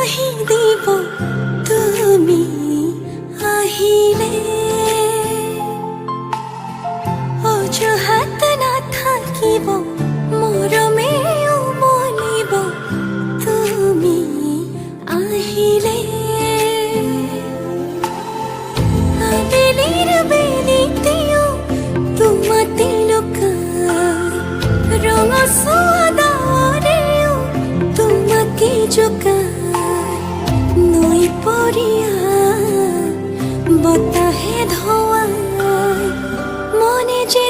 কাহি দিব তুমি আহিলে অজুহাত নাথাকিব মৰমে উমলিব তুমি আহিলে আবেলিৰ বেলিতেও তোমাতে লুকাই ৰঙচুৱা ডাৱৰেও তোমাকে জোকাই নৈ পৰিয়া বতাহে ধোৱাই মনে যে